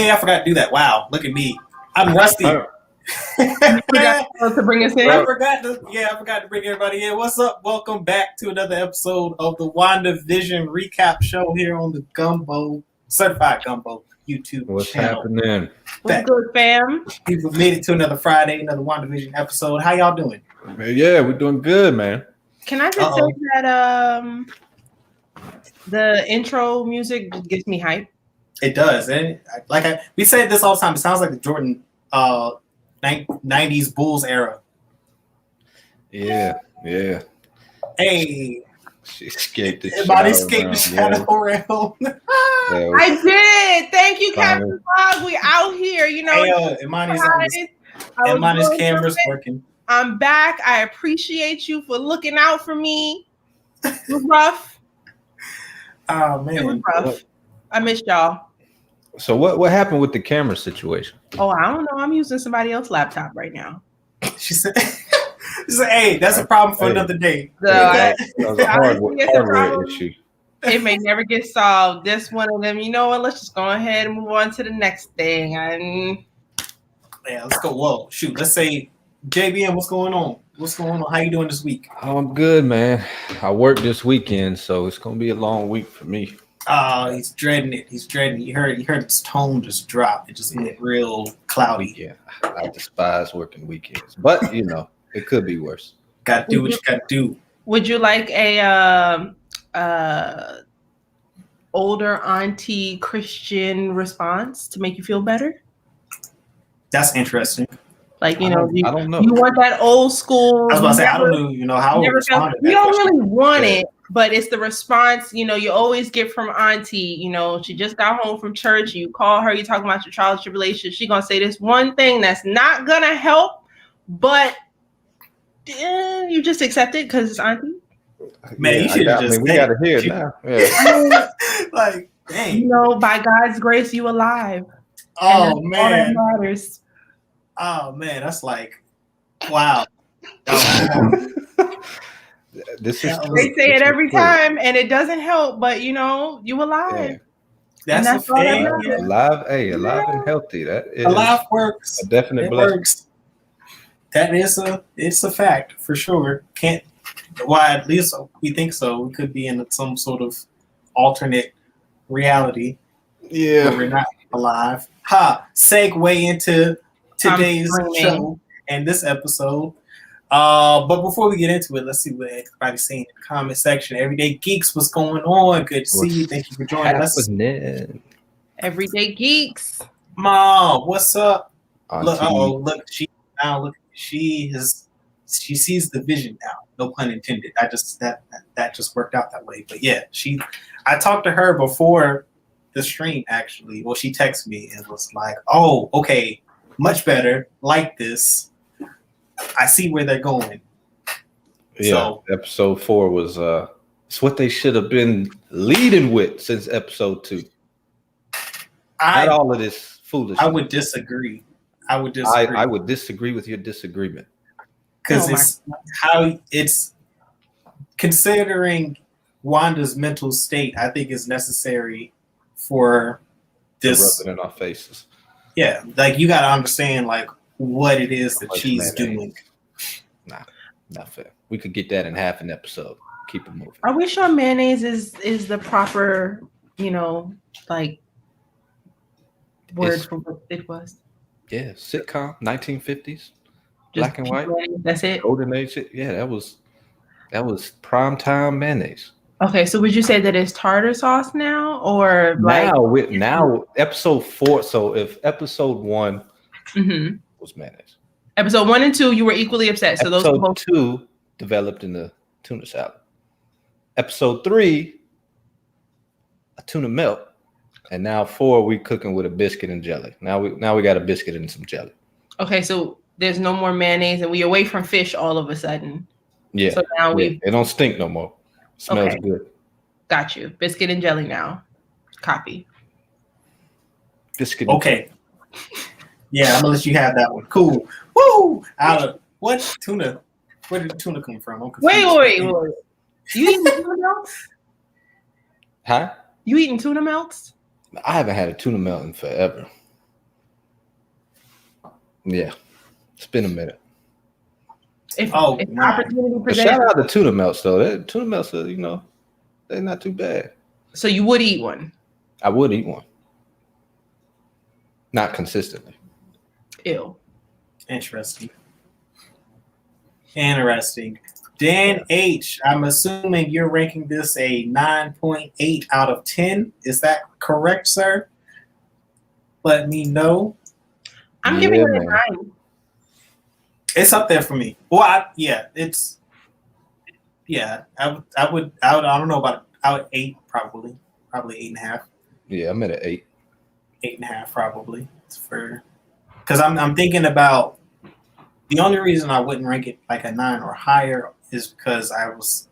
yeah, I forgot to do that. Wow, look at me. I'm rusty. You forgot to bring us in? I forgot to bring everybody in. What's up? Welcome back to another episode of the WandaVision recap show here on the Gumbo, Certified Gumbo YouTube What's channel. happening? What's good, fam? People made it to another Friday, another WandaVision episode. How y'all doing? Yeah, we're doing good, man. Can I just say that the intro music just gets me hype? It does. And we say this all the time. It sounds like the Jordan 90s Bulls era. Yeah. Hey. She escaped the Everybody escaped the shadow realm. I did. Thank you, Captain Fog. We out here, you know. Hey, Imani's camera's working. I'm back. I appreciate you for looking out for me. It was rough. Oh, man. It was rough. I missed y'all. So what happened with the camera situation? Oh, I don't know. I'm using somebody else's laptop right now. She said, hey, that's a problem for another day. That was a hardware issue. It may never get solved. This one of them, you know what? Let's just go ahead and move on to the next thing. Yeah, let's go. Whoa, shoot. Let's say, JBM, what's going on? How you doing this week? Oh, I'm good, man. I worked this weekend, so it's gonna be a long week for me. Oh, he's dreading it. You heard his tone just drop. It just went real cloudy. Yeah, I despise working weekends, but you know it could be worse. Got to do what you got to do. Would you like a older auntie Christian response to make you feel better? That's interesting. Like, you I don't know. You want that old school. I was about to say, I don't know, how I responded. You don't really want it, but it's the response, you always get from auntie. She just got home from church. You call her, you talk about your trials, tribulations. She's going to say this one thing that's not going to help, but you just accept it because it's auntie. Man, you should just. We got to hear it now. Yeah. Like, dang. By God's grace, you alive. Oh, man. All that matters. Oh, man, that's like, wow. This is they say it every time, and it doesn't help. But you alive. Yeah. That's a thing. Alive and healthy. That is alive works. A definite blessing. Works. That is it's a fact for sure. At least we think so. We could be in some sort of alternate reality. Yeah, where we're not alive. Segue into today's show and this episode. But before we get into it, let's see what everybody's saying in the comment section. Everyday Geeks, what's going on? Good to see you. Thank you for joining us. Everyday Geeks. Mom, what's up? Look, she sees the vision now. No pun intended. That just worked out that way. But yeah, I talked to her before the stream actually. Well, she texted me and was like, "Oh, okay, much better. Like this. I see where they're going." Yeah, so, episode 4 was it's what they should have been leading with since episode 2. Not all of this foolishness. I would disagree. I would disagree with your disagreement. Because it's considering Wanda's mental state, I think is necessary for this. Rubbing in our faces. Yeah, like you got to understand like what it is that she's doing. Nah, not fair. We could get that in half an episode. Keep it moving. Are we sure mayonnaise is the proper, like word for what it was? Yeah, sitcom, 1950s, black and white. That's it. Golden age. Yeah, that was prime time mayonnaise. Okay, so would you say that it's tartar sauce now, or now episode 4? So if episode 1 was mayonnaise, episode 1 and 2 you were equally upset. So episode those both 2 developed in the tuna salad. Episode 3, a tuna melt, and now 4 we cooking with a biscuit and jelly. Now we got a biscuit and some jelly. Okay, so there's no more mayonnaise, and we away from fish all of a sudden. Yeah. So now it don't stink no more. Smells good. Got you. Biscuit and jelly now. Copy. Biscuit. Okay. Yeah, I'm gonna let you have that one. Cool. Woo! What tuna? Where did the tuna come from? Wait. You eating tuna melts? Huh? You eating tuna melts? I haven't had a tuna melt in forever. Yeah, it's been a minute. If nah. opportunity But presented, shout out to tuna melts though. Tuna melts are, they're not too bad. so you would eat one. I would eat one. Not consistently. Ew. Interesting. Dan H, I'm assuming you're ranking this a 9.8 out of 10. Is that correct, sir? Let me know. I'm giving it a 9. It's up there for me. Well, I don't know about I would 8 probably 8.5. Yeah, I'm at an 8. 8.5 probably. Because I'm thinking about the only reason I wouldn't rank it like a 9 or higher is because I was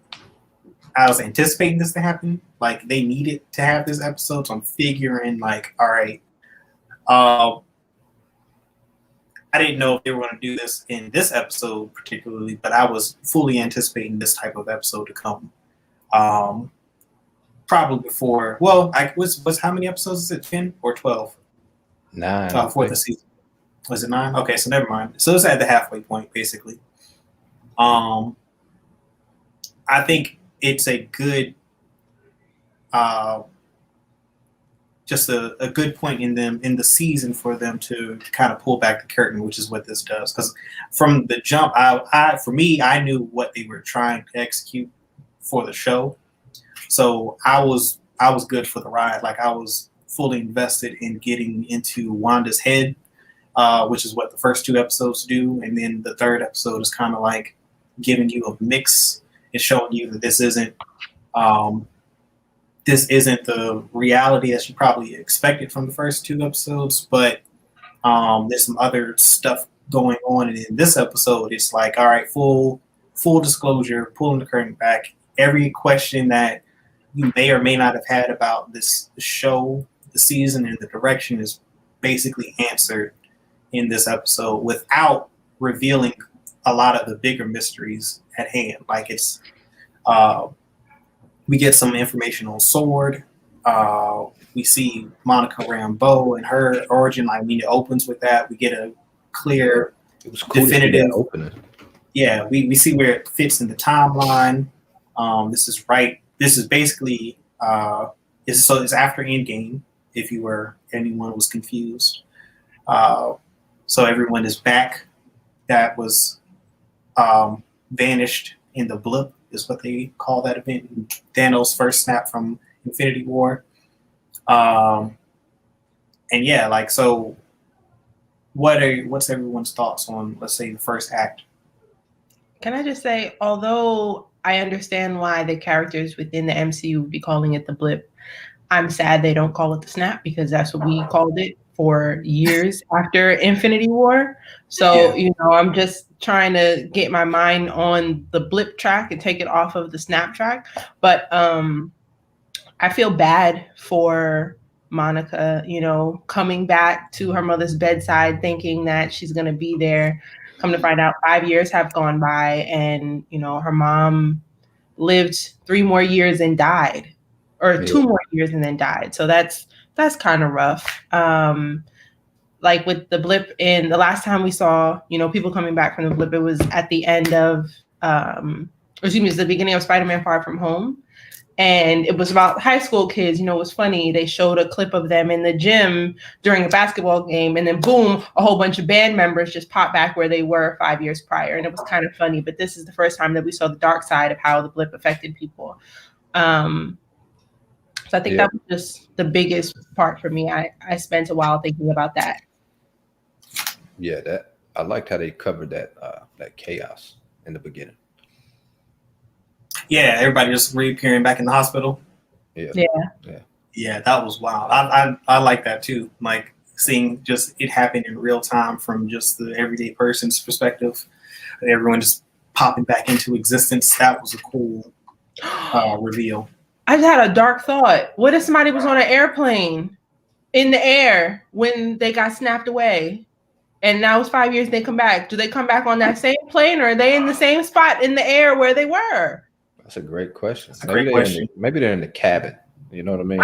anticipating this to happen. Like they needed to have this episode, so I'm figuring like, all right, I didn't know if they were going to do this in this episode particularly, but I was fully anticipating this type of episode to come. Probably before. Well, was how many episodes is it? 10 or 12? 9. For the season. Was it 9? Okay, so never mind. So it's at the halfway point, basically. I think it's a good, just a good point in the season for them to kind of pull back the curtain, which is what this does. Because from the jump, I knew what they were trying to execute for the show, so I was good for the ride. Like I was fully invested in getting into Wanda's head. Which is what the first 2 episodes do, and then the third episode is kind of like giving you a mix and showing you that this isn't the reality as you probably expected from the first 2 episodes, but there's some other stuff going on, and in this episode, it's like, all right, full disclosure, pulling the curtain back. Every question that you may or may not have had about the show, the season, and the direction is basically answered in this episode without revealing a lot of the bigger mysteries at hand. Like it's, we get some information on Sword. We see Monica Rambeau and her origin. Like when it opens with that, we get a clear, definitive opening. Yeah, we see where it fits in the timeline. This is right. This is basically it's after Endgame. If anyone was confused. So everyone is back. That was vanished in the blip is what they call that event. Thanos' first snap from Infinity War. And yeah, like so. What's everyone's thoughts on, let's say, the first act? Can I just say, although I understand why the characters within the MCU would be calling it the blip, I'm sad they don't call it the snap because that's what we called it for years after Infinity War. So, I'm just trying to get my mind on the blip track and take it off of the snap track. But I feel bad for Monica, coming back to her mother's bedside thinking that she's going to be there. Come to find out 5 years have gone by and, her mom lived 3 more years and died, or 2 more years and then died. So that's kind of rough. Like with the blip in the last time we saw, people coming back from the blip, it was at the end of, it was the beginning of Spider-Man Far From Home. And it was about high school kids. It was funny. They showed a clip of them in the gym during a basketball game. And then boom, a whole bunch of band members just popped back where they were 5 years prior. And it was kind of funny. But this is the first time that we saw the dark side of how the blip affected people. So I think that was just the biggest part for me. I spent a while thinking about that. Yeah, I liked how they covered that chaos in the beginning. Yeah, everybody just reappearing back in the hospital. Yeah, that was wild. I like that too. Like seeing just it happen in real time from just the everyday person's perspective. Everyone just popping back into existence. That was a cool reveal. I just had a dark thought. What if somebody was on an airplane in the air when they got snapped away? And now it's 5 years, they come back. Do they come back on that same plane, or are they in the same spot in the air where they were? That's a great question. Maybe they're in the cabin. You know what I mean?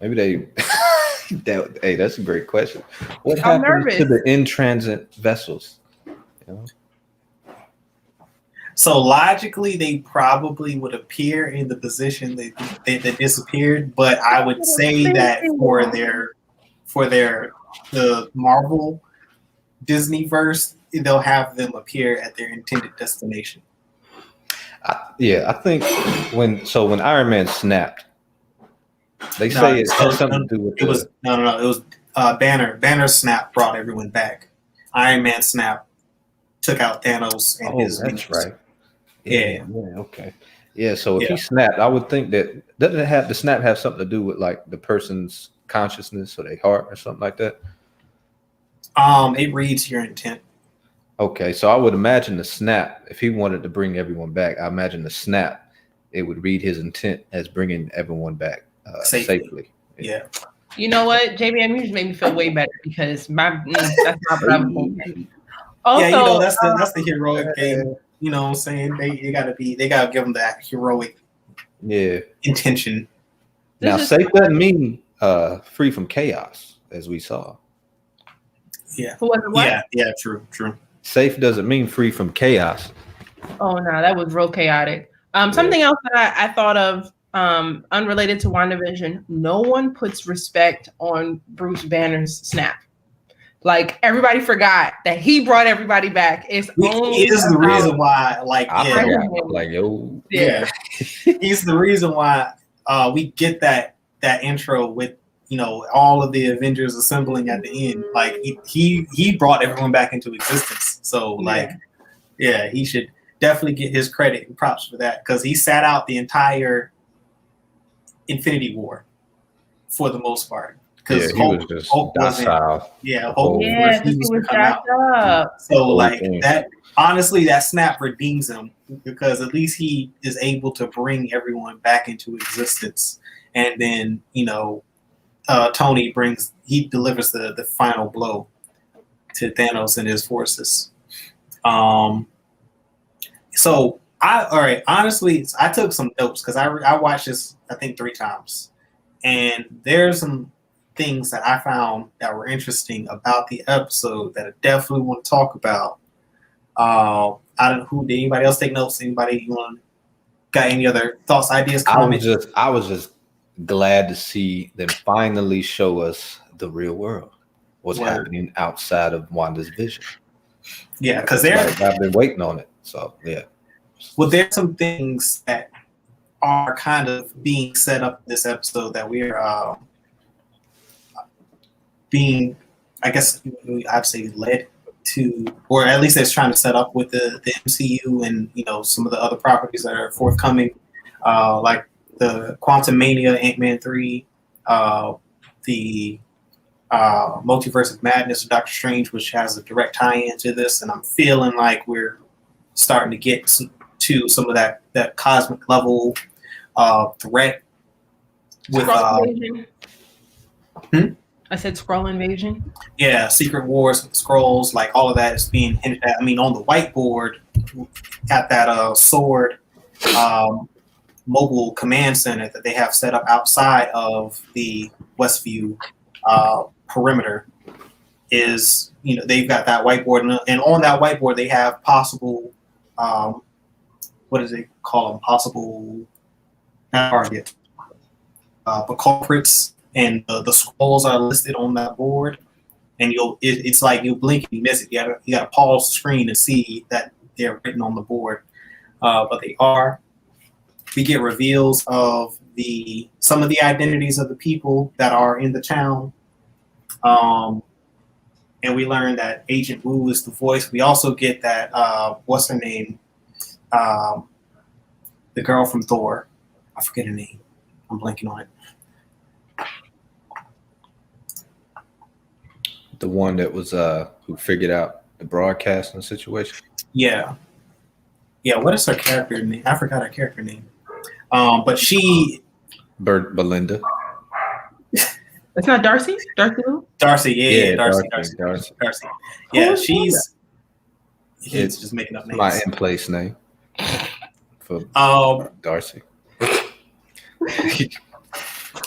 Maybe they. Hey, that's a great question. What I'm happens to nervous. the in-transit vessels? You know? So logically, they probably would appear in the position they disappeared. But I would say that for the Marvel Disney verse, they'll have them appear at their intended destination. I think when Iron Man snapped, they say it had something to do with it was Banner. Banner snap brought everyone back. Iron Man snap took out Thanos and his. That's right. Yeah. Okay. Yeah. So if he snapped, I would think that doesn't it have the snap have something to do with like the person's consciousness or their heart or something like that? It reads your intent. Okay, so I would imagine the snap, if he wanted to bring everyone back, I imagine the snap, it would read his intent as bringing everyone back safely. Yeah. You know what? JBM, you just made me feel way better because that's not what I'm thinking. Also, yeah, that's the heroic thing. You know what I'm saying? They gotta give them that heroic intention. Now safe doesn't mean free from chaos, as we saw. Yeah. What? Yeah, true. Safe doesn't mean free from chaos. Oh no, that was real chaotic. Something else that I thought of, unrelated to WandaVision, no one puts respect on Bruce Banner's snap. Like everybody forgot that he brought everybody back. It's only is the reason why, he's the reason why we get that intro with all of the Avengers assembling at the end. Like he brought everyone back into existence. So he should definitely get his credit and props for that because he sat out the entire Infinity War for the most part. Because he was just docile. Hulk was come out. So that honestly, that snap redeems him because at least he is able to bring everyone back into existence, and then Tony delivers the final blow to Thanos and his forces. Honestly, I took some notes because I watched this I think 3 times, and there's some things that I found that were interesting about the episode that I definitely want to talk about. Did anybody else take notes? Anybody got any other thoughts, ideas, comments? I was just glad to see them finally show us the real world, what's happening outside of Wanda's vision. Yeah, because I've been waiting on it. So yeah. Well, there's some things that are kind of being set up in this episode that we're being, I guess I'd say, led to, or at least it's trying to set up with the MCU and some of the other properties that are forthcoming, like the Quantum Mania, Ant-Man 3, the Multiverse of Madness of Doctor Strange, which has a direct tie-in to this, and I'm feeling like we're starting to get to some of that cosmic level threat with I said Skrull invasion. Yeah, Secret Wars, Skrulls, like all of that is being hinted at. I mean, on the whiteboard at that sword mobile command center that they have set up outside of the Westview perimeter is, they've got that whiteboard, and on that whiteboard they have possible, what do they call them? Possible target, but culprits. And the scrolls are listed on that board, and it's like you blink and you miss it. You gotta pause the screen to see that they're written on the board, but they are. We get reveals of some of the identities of the people that are in the town, and we learn that Agent Wu is the voice. We also get that what's her name, the girl from Thor. I forget her name. I'm blanking on it. The one that was who figured out the broadcasting situation. Yeah. What is her character name? I forgot her character name. But she, Belinda. It's not Darcy. Darcy. Yeah. Darcy. Yeah, he's just making up names. My in place name for Darcy.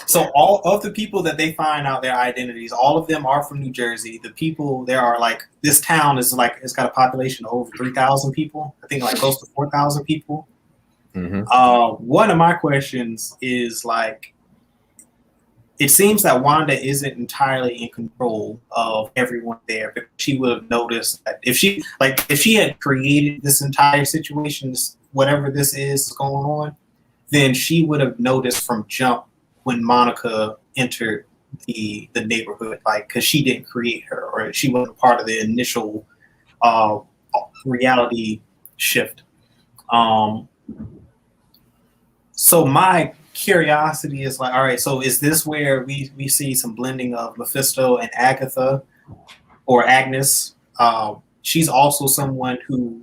So all of the people that they find out their identities, all of them are from New Jersey. The people there are like this town is like it's got a population of over 3,000 people. I think like close to 4,000 people. Mm-hmm. One of my questions is like, it seems that Wanda isn't entirely in control of everyone there, but she would have noticed that if she had created this entire situation, whatever this is going on, then she would have noticed from jump when Monica entered the neighborhood, like because she didn't create her or she wasn't part of the initial reality shift. So my curiosity is like, all right, so is this where we see some blending of Mephisto and Agatha or Agnes? She's also someone who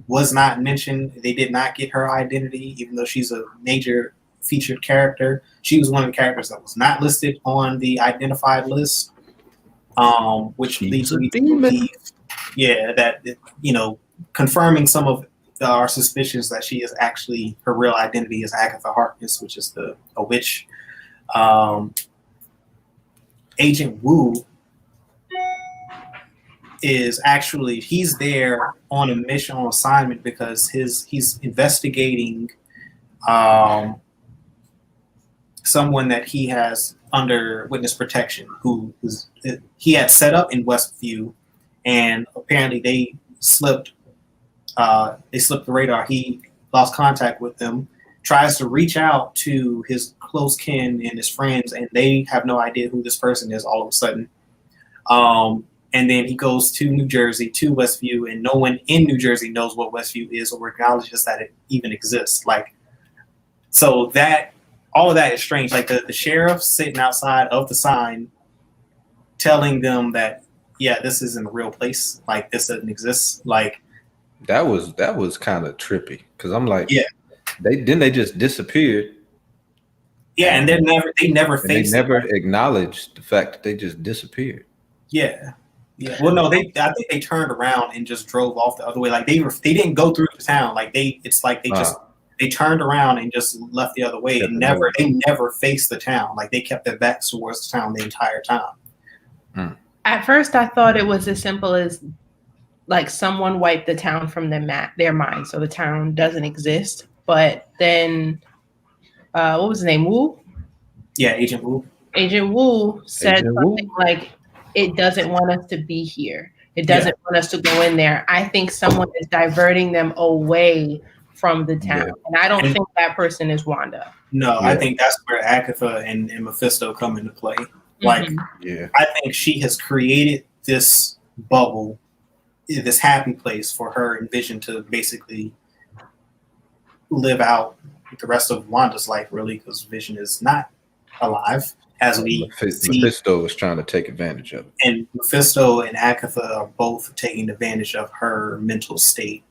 was not mentioned. They did not get her identity, even though she's a major featured character. She was one of the characters that was not listed on the identified list, which leads me to believe, that confirming some of our suspicions that she is actually, her real identity is Agatha Harkness, which is a witch. Agent Wu is actually, he's there on a mission, on assignment, because he's investigating someone that he has under witness protection, he had set up in Westview, and apparently they slipped the radar. He lost contact with them, tries to reach out to his close kin and his friends, and they have no idea who this person is all of a sudden. And then he goes to New Jersey, to Westview, and no one in New Jersey knows what Westview is or acknowledges that it even exists. Like, so that all of that is strange. Like the sheriff sitting outside of the sign telling them that, yeah, this isn't a real place. Like, this doesn't exist. Like, that was kind of trippy, because I'm like, yeah, they just disappeared. Yeah, and they never acknowledged the fact that they just disappeared. Yeah. Yeah. Well, no, I think they turned around and just drove off the other way. Like they didn't go through the town. Like they turned around and just left the other way, and they never faced the town. Like they kept their backs towards the town the entire time. At first, I thought it was as simple as like someone wiped the town from their mind, so the town doesn't exist. But then, what was his name? Wu? Yeah, Agent Wu. Agent Wu said something like, "It doesn't want us to be here. It doesn't want us to go in there." I think someone is diverting them away from the town, and I don't think that person is Wanda. No, I think that's where Agatha and Mephisto come into play. Like, I think she has created this bubble, this happy place for her and Vision to basically live out the rest of Wanda's life, really, because Vision is not alive, as we see. Mephisto was trying to take advantage of it. And Mephisto and Agatha are both taking advantage of her mental state.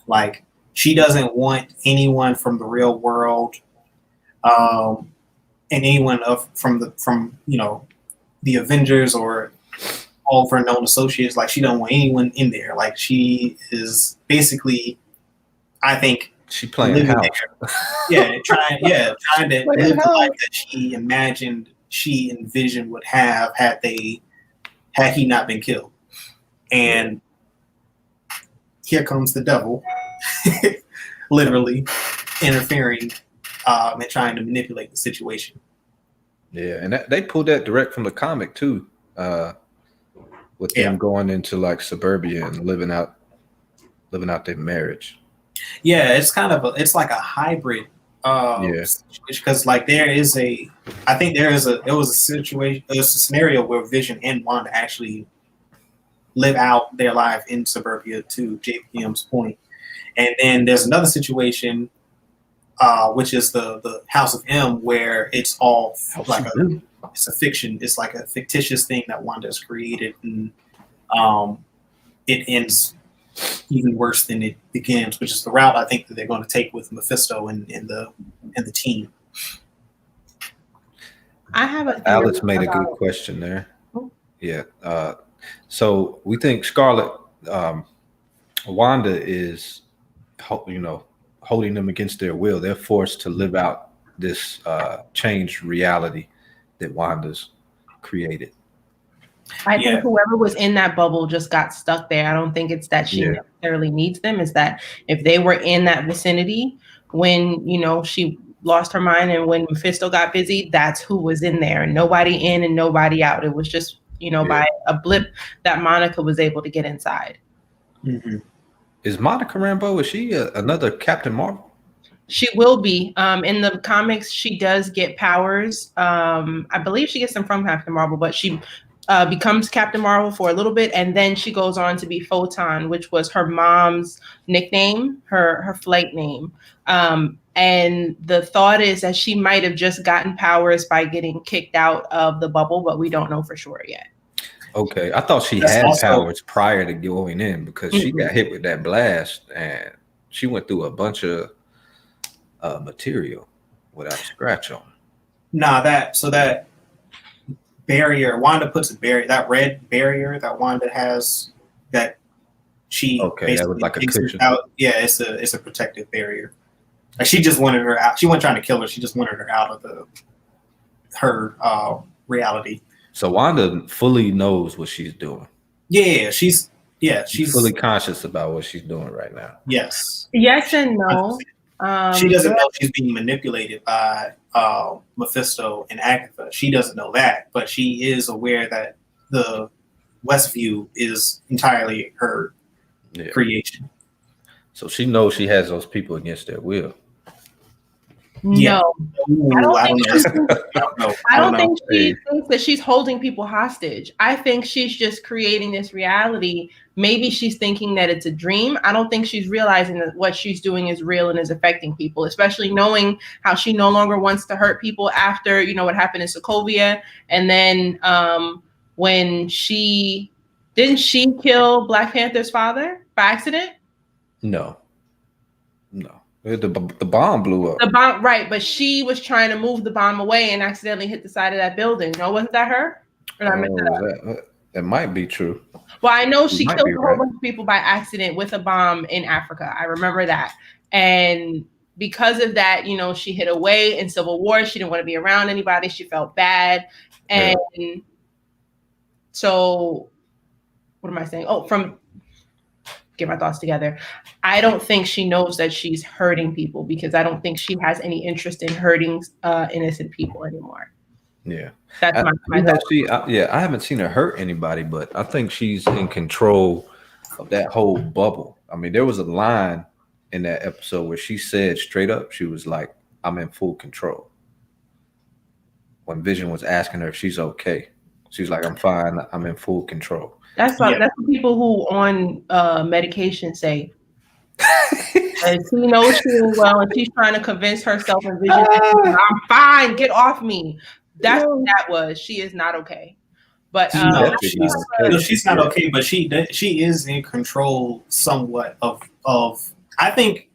Like, she doesn't want anyone from the real world, and anyone from the Avengers or all of her known associates. Like, she don't want anyone in there. Like, she is basically, I think, she playing house. trying to live the life that she imagined she and Vision would have had he not been killed. And here comes the devil, literally interfering and trying to manipulate the situation. Yeah, and they pulled that direct from the comic too, with them going into like suburbia and living out their marriage. Yeah, it's like a hybrid because like there was a scenario where Vision and Wanda actually live out their life in suburbia, to JPM's point. And then there's another situation which is the House of M, where it's all like it's a fiction. It's like a fictitious thing that Wanda has created, and it ends even worse than it begins, which is the route I think that they're going to take with Mephisto and the team. I have a Alex made a good question there. Yeah. So we think Scarlet, Wanda is, holding them against their will. They're forced to live out this changed reality that Wanda's created. I think whoever was in that bubble just got stuck there. I don't think it's that she necessarily needs them. It's that if they were in that vicinity when, you know, she lost her mind and when Mephisto got busy, that's who was in there, and nobody in and nobody out. It was just, you know, by a blip that Monica was able to get inside. Mm-hmm. Is Monica Rambeau, is she another Captain Marvel? She will be. In the comics, she does get powers. I believe she gets them from Captain Marvel, but she becomes Captain Marvel for a little bit, and then she goes on to be Photon, which was her mom's nickname, her flight name. And the thought is that she might have just gotten powers by getting kicked out of the bubble, but we don't know for sure yet. Okay, I thought she had powers prior to going in because she got hit with that blast and she went through a bunch of material without a scratch on. Nah, that barrier, Wanda puts a barrier, that red barrier that Wanda has, that she that was like a cushion. Out. Yeah, it's a protective barrier. Like she just wanted her out. She wasn't trying to kill her. She just wanted her out of her reality. So Wanda fully knows what she's doing. Yeah, she's fully conscious about what she's doing right now. Yes. Yes and no. She doesn't know she's being manipulated by Mephisto and Agatha. She doesn't know that, but she is aware that the Westview is entirely her creation. So she knows she has those people against their will. No, I don't think she thinks that she's holding people hostage. I think she's just creating this reality. Maybe she's thinking that it's a dream. I don't think she's realizing that what she's doing is real and is affecting people, especially knowing how she no longer wants to hurt people after, you know, what happened in Sokovia. And then when she kill Black Panther's father by accident? No. The bomb blew up. The bomb, right? But she was trying to move the bomb away and accidentally hit the side of that building. No, wasn't that her? That might be true. Well, I know she killed a whole bunch of people by accident with a bomb in Africa. I remember that, and because of that, you know, she hid away in Civil War. She didn't want to be around anybody. She felt bad, and so what am I saying? Get my thoughts together. I don't think she knows that she's hurting people because I don't think she has any interest in hurting innocent people anymore. Yeah, that's my thought. I haven't seen her hurt anybody, but I think she's in control of that whole bubble. I mean, there was a line in that episode where she said straight up, she was like, "I'm in full control." When Vision was asking her if she's okay, she was like, "I'm fine. I'm in full control." That's what people who on medication say. And she knows she's well, and she's trying to convince herself and Vision, "I'm fine. Get off me." That's what that was. She is not okay. But she's not okay. But she is in control somewhat of. I think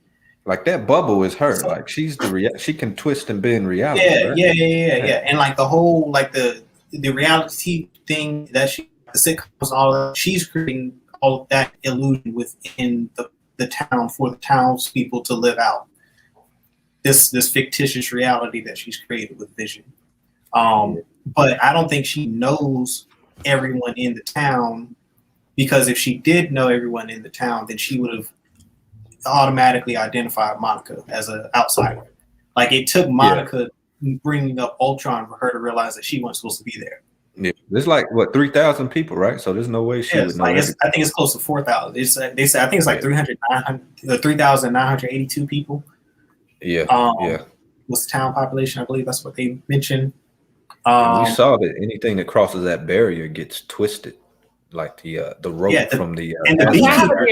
like that bubble is her. Like she's she can twist and bend reality. Yeah. And like the whole the reality thing that the sitcoms, all that, she's creating all of that illusion within the town for the townspeople to live out this fictitious reality that she's created with Vision. But I don't think she knows everyone in the town, because if she did know everyone in the town, then she would have automatically identified Monica as an outsider. Like it took Monica bringing up Ultron for her to realize that she wasn't supposed to be there. Yeah, there's like 3,000 people, right? So there's no way she would know. I think it's close to 4,000. They said I think it's like 3,982 people. Was the town population? I believe that's what they mentioned. We saw that anything that crosses that barrier gets twisted, like the rope from the and the beekeeper.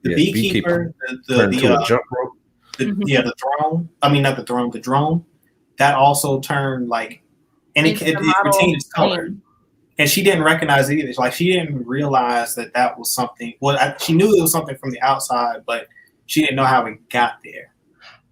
The beekeeper, the jump rope. The drone. I mean, not the drone. The drone that also turned and it retained its color. And she didn't recognize it either. Like she didn't realize that was something. Well, she knew it was something from the outside, but she didn't know how it got there.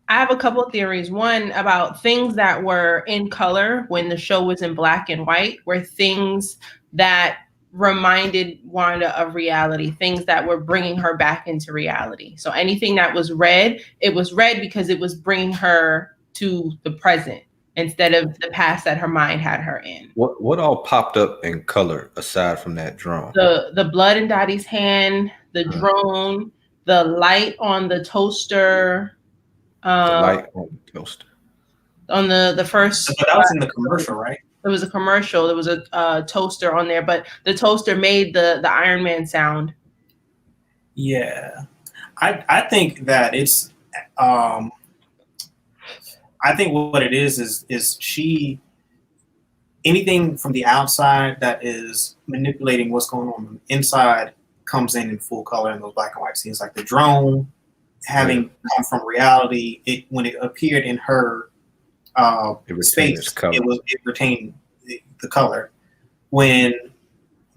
I have a couple of theories. One about things that were in color when the show was in black and white were things that reminded Wanda of reality, things that were bringing her back into reality. So anything that was red, it was red because it was bringing her to the present. instead of the past that her mind had her in. What all popped up in color aside from that drone? The blood in Dottie's hand, the drone, the light on the toaster. The light on the toaster. On the first. But that was in the commercial, right? It was a commercial. There was a toaster on there, but the toaster made the Iron Man sound. Yeah, I think that it's. I think what it is she. Anything from the outside that is manipulating what's going on inside comes in full color in those black and white scenes, like the drone having come from reality. When it appeared in her space, it retained the color. When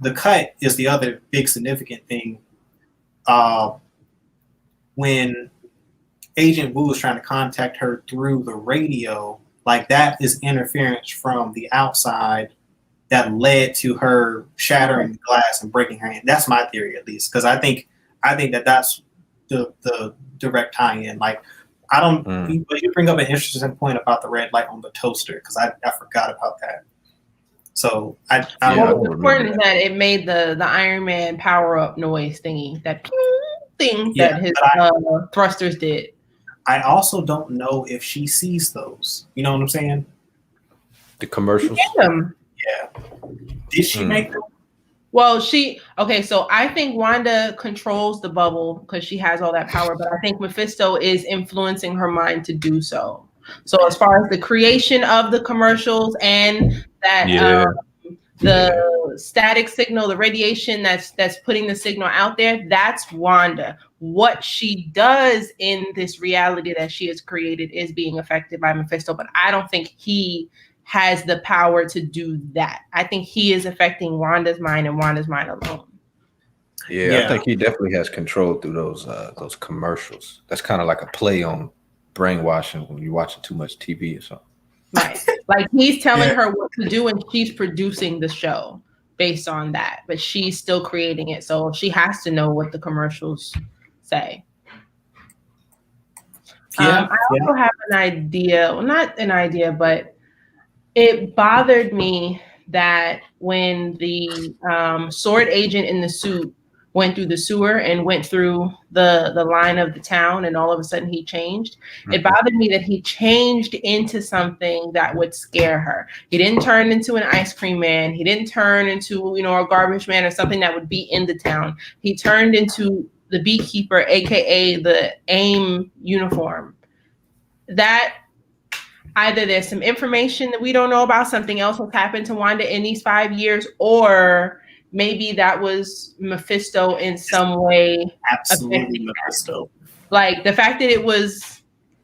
the cut is the other big significant thing. When Agent Wu is trying to contact her through the radio, like that is interference from the outside that led to her shattering the glass and breaking her hand. That's my theory, at least, because I think that that's the direct tie-in. Like, I don't. But you bring up an interesting point about the red light on the toaster, because I forgot about that. So what's important is that it made the Iron Man power up noise thingy, that thing that his thrusters did. I also don't know if she sees those. You know what I'm saying? The commercials. Yeah. Did she make them? Well, so I think Wanda controls the bubble because she has all that power, but I think Mephisto is influencing her mind to do so. So as far as the creation of the commercials and that the static signal, the radiation that's putting the signal out there, that's Wanda. What she does in this reality that she has created is being affected by Mephisto, but I don't think he has the power to do that. I think he is affecting Wanda's mind and Wanda's mind alone. Yeah, I think he definitely has control through those commercials. That's kind of like a play on brainwashing when you're watching too much TV or something. Right. Like he's telling her what to do and she's producing the show based on that, but she's still creating it. So she has to know what the commercials say. I also have an idea, well, not an idea, but it bothered me that when the sword agent in the suit went through the sewer and went through the line of the town and all of a sudden he changed. It bothered me that he changed into something that would scare her. He didn't turn into an ice cream man. He didn't turn into, a garbage man or something that would be in the town. He turned into the beekeeper, AKA the AIM uniform. That either there's some information that we don't know about, something else has happened to Wanda in these 5 years, or maybe that was Mephisto in some way. Absolutely Mephisto. Like the fact that it was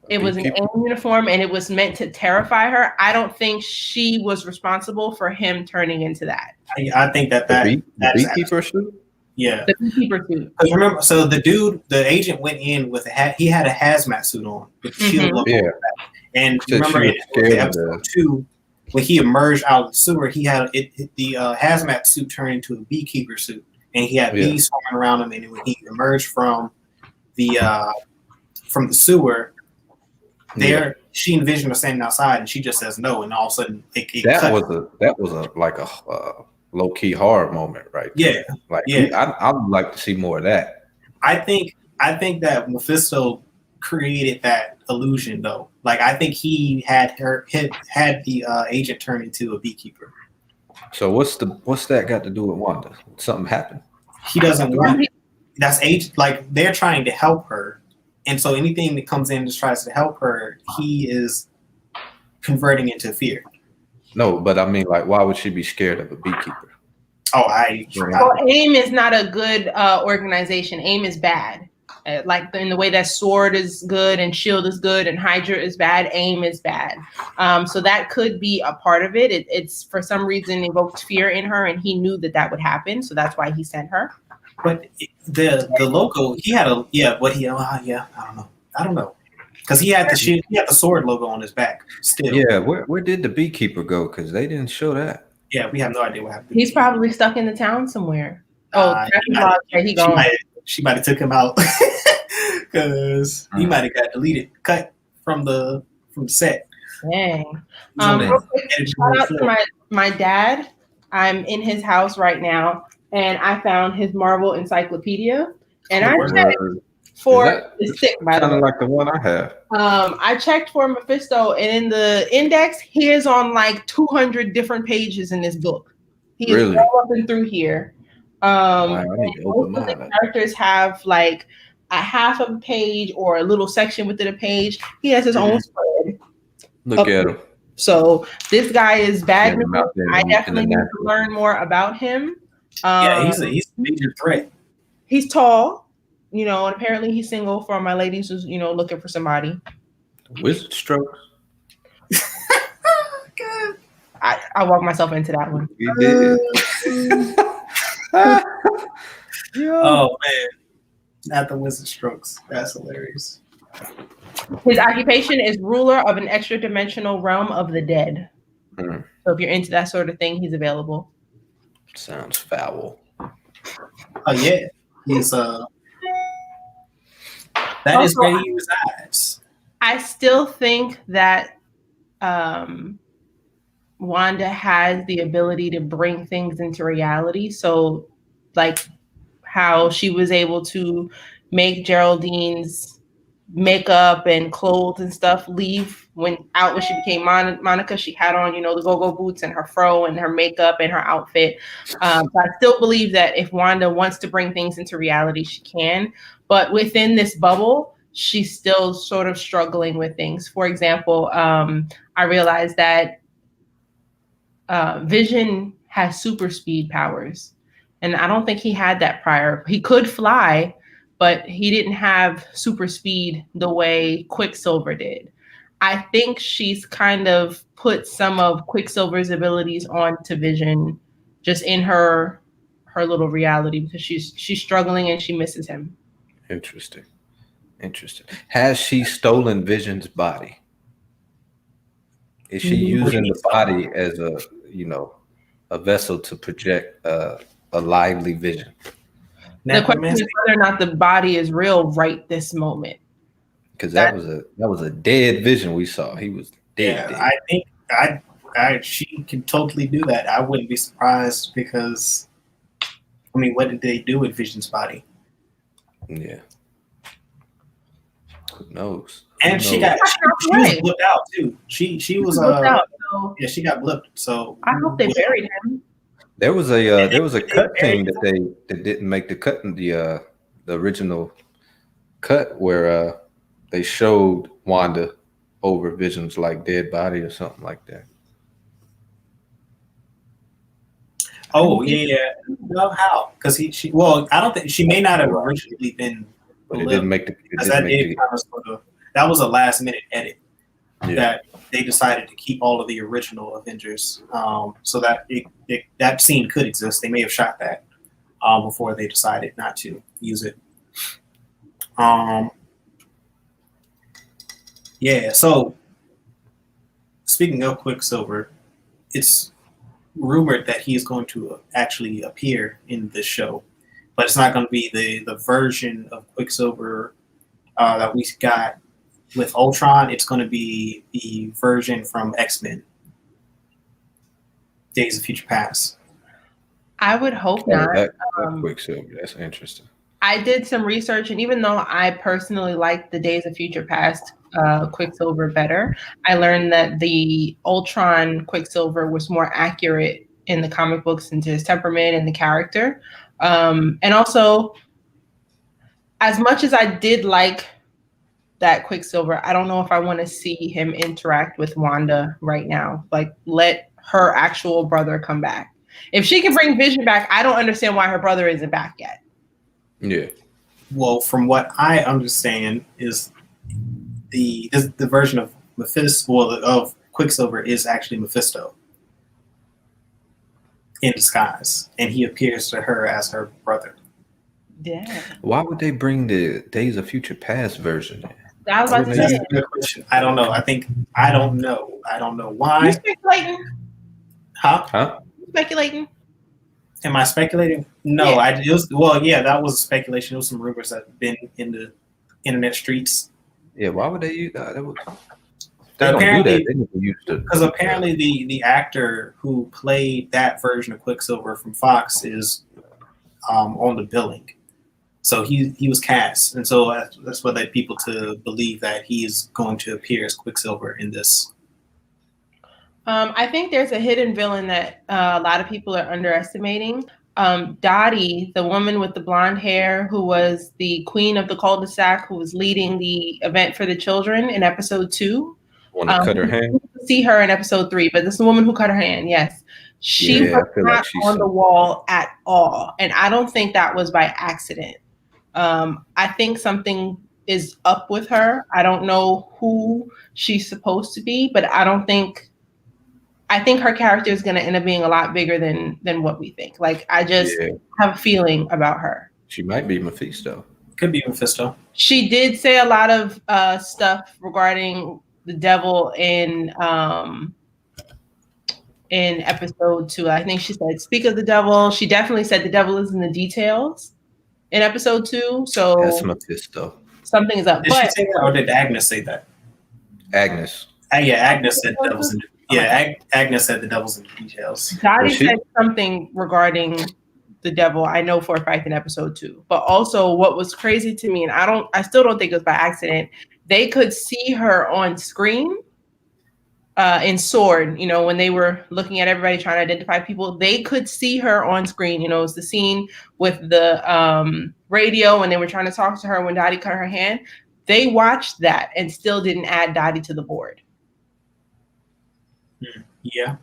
an AIM uniform and it was meant to terrify her. I don't think she was responsible for him turning into that. I think that the beekeeper suit. Yeah, the beekeeper suit. Because remember, so the agent went in with he had a hazmat suit on with the shield logo on the back. And remember in episode 2. When he emerged out of the sewer, he had the hazmat suit turned into a beekeeper suit, and he had bees swarming around him. And when he emerged from the sewer, she envisioned her standing outside, and she just says no, and all of a sudden that was a low key horror moment, right? Yeah, I would like to see more of that. I think that Mephisto created that illusion though. Like I think he had the agent turn into a beekeeper. So what's that got to do with Wanda? Something happened. He doesn't want that's agent, like they're trying to help her, and so anything that comes in and just tries to help her, he is converting into fear. No, but I mean, like, why would she be scared of a beekeeper? AIM is not a good organization. AIM is bad. Like in the way that Sword is good and Shield is good and Hydra is bad, AIM is bad. So that could be a part of it. It's for some reason evoked fear in her, and he knew that would happen, so that's why he sent her. But the logo, he had I don't know, because he had the Sword logo on his back still. Yeah, where did the beekeeper go? Because they didn't show that. Yeah, we have no idea what happened. He's probably stuck in the town somewhere. She might have took him out because he might have got cut from the set. Dang. He's on Real the quick, editorial shout out to floor. my dad. I'm in his house right now, and I found his Marvel encyclopedia, and I checked for the sick, by the kind way. of like the one I have? I checked for Mephisto, and in the index, he is on like 200 different pages in this book. He is Really? all up and through here. Wow, I need to open Most of the mine up. characters have like a half of a page or a little section within a page. He has his own spread. Look at him. So this guy is bad Get him news. out there I in the definitely need to natural. learn more about him. Yeah, he's a major threat. He's tall, and apparently he's single for my ladies who's, looking for somebody. Wizard strokes. I walked myself into that one. You did. Oh man, not the wizard strokes. That's hilarious. His occupation is ruler of an extra-dimensional realm of the dead. Hmm. So if you're into that sort of thing, he's available. Sounds foul. Oh yeah, he's that is where he resides. I still think that Wanda has the ability to bring things into reality. So, like how she was able to make Geraldine's makeup and clothes and stuff leave when she became Monica. She had on, the go-go boots and her fro and her makeup and her outfit. But I still believe that if Wanda wants to bring things into reality, she can. But within this bubble, she's still sort of struggling with things. For example, I realized that Vision has super speed powers. And I don't think he had that prior. He could fly, but he didn't have super speed the way Quicksilver did. I think she's kind of put some of Quicksilver's abilities onto Vision just in her little reality because she's struggling and she misses him. Interesting. Has she stolen Vision's body? Is she using the body as a vessel to project a lively Vision? The question is whether or not the body is real right this moment. Because that was a dead Vision we saw. He was dead. Yeah, I think she can totally do that. I wouldn't be surprised because, I mean, what did they do with Vision's body? Yeah. Who knows? And she was blipped out too. She was yeah, she got blipped. So I hope they buried him. There was a cut team that didn't make the cut in the original cut where they showed Wanda over Vision's like dead body or something like that. Oh yeah, no, how? Because I don't think she may not have originally been. But it didn't make the. That was a last minute edit Yeah. that they decided to keep all of the original Avengers, so that that scene could exist. They may have shot that before they decided not to use it. Yeah. So speaking of Quicksilver, it's rumored that he is going to actually appear in this show, but it's not going to be the version of Quicksilver that we got with Ultron. It's going to be the version from X-Men, Days of Future Past. I would hope not. That Quicksilver, that's interesting. I did some research, and even though I personally like the Days of Future Past Quicksilver better, I learned that the Ultron Quicksilver was more accurate in the comic books into his temperament and the character. And also, as much as I did like that Quicksilver, I don't know if I want to see him interact with Wanda right now. Like, let her actual brother come back. If she can bring Vision back, I don't understand why her brother isn't back yet. Yeah. Well, from what I understand, is the version of Mephisto, of Quicksilver, is actually Mephisto in disguise, and he appears to her as her brother. Yeah. Why would they bring the Days of Future Past version in? I was about to That's say. a good question. I don't know. I don't know. I don't know why. You speculating? Huh? Speculating? Am I speculating? No, Yeah. that was speculation. It was some rumors that have been in the internet streets. Yeah, why would they use that? They don't do Apparently, that. They never used to. because apparently the actor who played that version of Quicksilver from Fox is on the billing, so he was cast, and so that's what led people to believe that he is going to appear as Quicksilver in this. I think there's a hidden villain that a lot of people are underestimating. Dottie, the woman with the blonde hair, who was the queen of the cul-de-sac, who was leading the event for the children in episode 2. Want to cut her hand? See her in episode 3, but this is the woman who cut her hand. Yes, she was not on the wall at all, and I don't think that was by accident. I think something is up with her. I don't know who she's supposed to be, but I think her character is going to end up being a lot bigger than what we think. Like, I just have a feeling about her. She might be Mephisto. Could be Mephisto. She did say a lot of stuff regarding the devil in episode 2. I think she said, "Speak of the devil." She definitely said the devil is in the details in episode 2. So that's Mephisto. Something is up. Did she say that, or did Agnes say that? Agnes. Yeah, Agnes said the devil's in the Agnes said the devil's in the details. Dottie said something regarding the devil, I know for a fact, in episode 2. But also what was crazy to me, and I still don't think it was by accident, they could see her on screen in Sword, when they were looking at everybody trying to identify people, they could see her on screen. It was the scene with the radio when they were trying to talk to her when Dottie cut her hand. They watched that and still didn't add Dottie to the board. Yeah,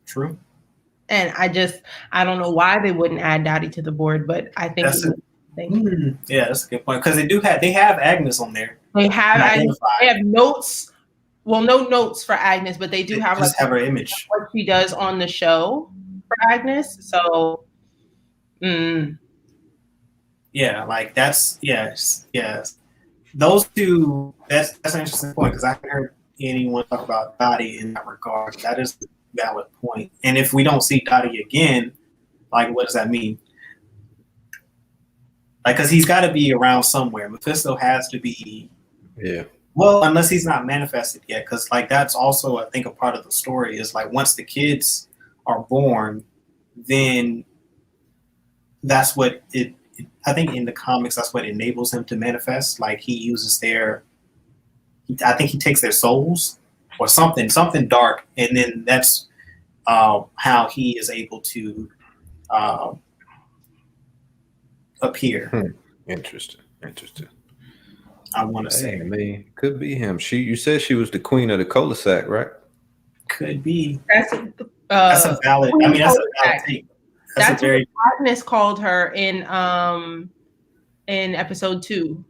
true. And I don't know why they wouldn't add Dottie to the board, but I think that's a good point, because they have Agnes on there. They have Agnes. They have notes. Well, no notes for Agnes, but they do have her image, what she does on the show for Agnes. So, yeah, like that's yes. Those two. That's an interesting point, because I haven't heard anyone talk about Dottie in that regard. That is a valid point. And if we don't see Dottie again, like, what does that mean? Like, because he's got to be around somewhere. Mephisto has to be. Yeah. Well, unless he's not manifested yet, because like that's also, I think, a part of the story is like once the kids are born, then that's what I think in the comics, that's what enables him to manifest. Like he uses I think he takes their souls or something dark, and then that's how he is able to appear. Interesting. I want to say, I mean, could be him. You said she was the queen of the cul-de-sac, right? Could be. That's a valid. I mean, that's a valid take. That's what Agnes called her in episode 2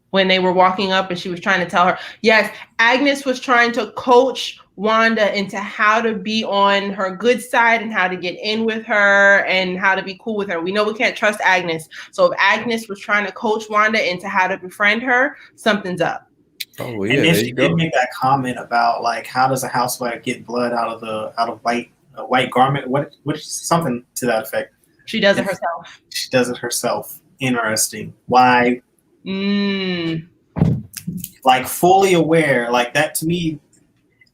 when they were walking up and she was trying to tell her. Yes, Agnes was trying to coach Wanda into how to be on her good side and how to get in with her and how to be cool with her. We know we can't trust Agnes. So if Agnes was trying to coach Wanda into how to befriend her, something's up. Oh, well, yeah, and then she did make that comment about like, how does a housewife get blood out of a white garment? What something to that effect. She does it herself. She does it herself. Interesting. Why? Like fully aware, like that to me,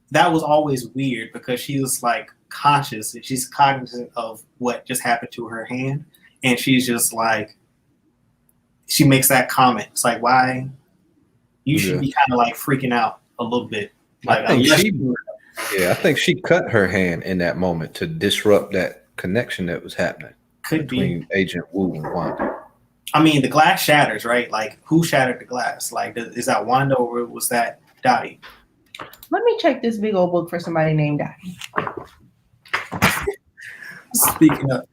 that was always weird because she was like conscious and she's cognizant of what just happened to her hand, and she's just like, she makes that comment. It's like, why? You should be kind of like freaking out a little bit. Like, I think she cut her hand in that moment to disrupt that connection that was happening between Agent Wu and Wanda. I mean, the glass shatters, right? Like, who shattered the glass? Like, is that Wanda or was that Dottie? Let me check this big old book for somebody named Dottie. Speaking of,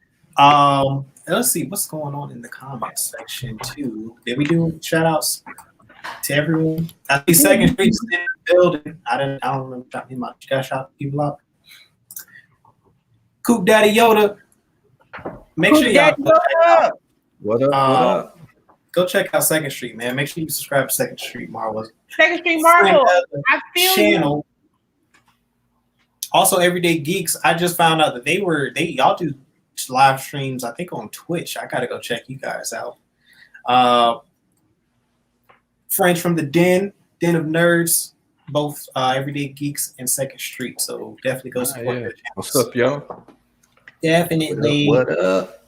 let's see what's going on in the comments section too. Did we do shout outs to everyone? I think Second Street's in the building. I don't remember talking about. You guys shout people out. Coop Daddy Yoda. Make sure y'all go check out. What up? Go check out Second Street, man. Make sure you subscribe to Second Street Marvel. Second Street Marvel. I feel channel. Also, Everyday Geeks. I just found out that y'all do live streams, I think, on Twitch. I gotta go check you guys out. Friends from the Den of Nerds. both Everyday Geeks and Second Street. So definitely go support their What's channels. up, y'all? Definitely. What up?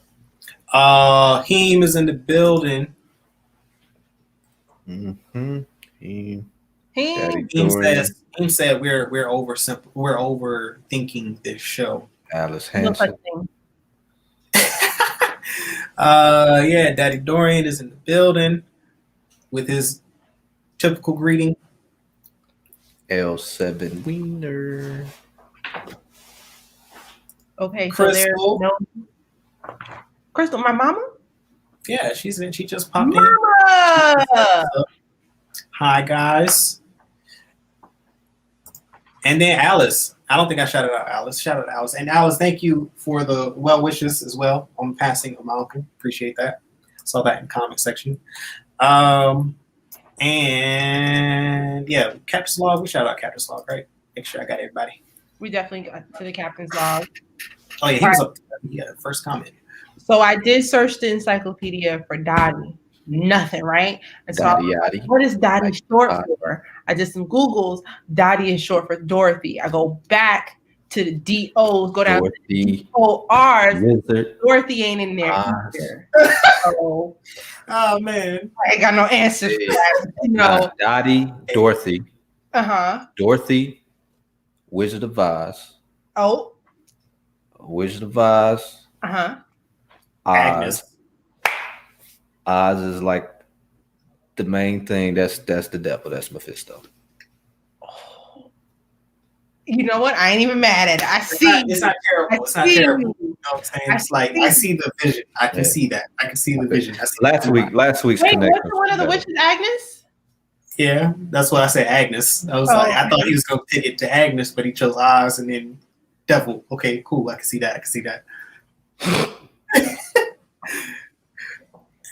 Heem is in the building. Mm-hmm. He Heem said we're overthinking this show. Alice no such Hansen. thing. Yeah, Daddy Dorian is in the building with his typical greeting. L7 Wiener. Okay, so Crystal. there's no Crystal, my mama? Yeah, she's in. She just popped Mama! in. Hi, guys. And then Alice. I don't think I shouted out Alice. Shout out to Alice. And Alice, thank you for the well wishes as well on passing of my uncle. Appreciate that. Saw that in the comment section. And yeah, Captain's Log. We shout out Captain's Log, right? Make sure I got everybody. We definitely got to the captain's log. Oh yeah, he was up. Yeah, first comment. So I did search the encyclopedia for Dottie. Nothing, right? And so Dottie Yachty. what is Dottie short for? I did some Googles. Dottie is short for Dorothy. I go back to the DOs, go down Dorothy. to the DORs. Wizard. Dorothy ain't in there either. So Oh man, I ain't got no answers for that. You know. Dottie, Dorothy. Uh-huh. Dorothy, Wizard of Oz. Oh. Wizard of Oz. Uh-huh. Oz. Agnes. Oz is like the main thing. That's the devil. That's Mephisto. You know what? I ain't even mad at it. I see. It's not terrible. It's not terrible. You know what I'm saying? It's like I see the vision. I can see that. I can see the vision. I see Last week's Wait, connection. what's one of the witches, Agnes? Yeah, that's why I said Agnes. I was like, I thought he was gonna pick it to Agnes, but he chose Oz and then Devil. Okay, cool. I can see that. I can see that.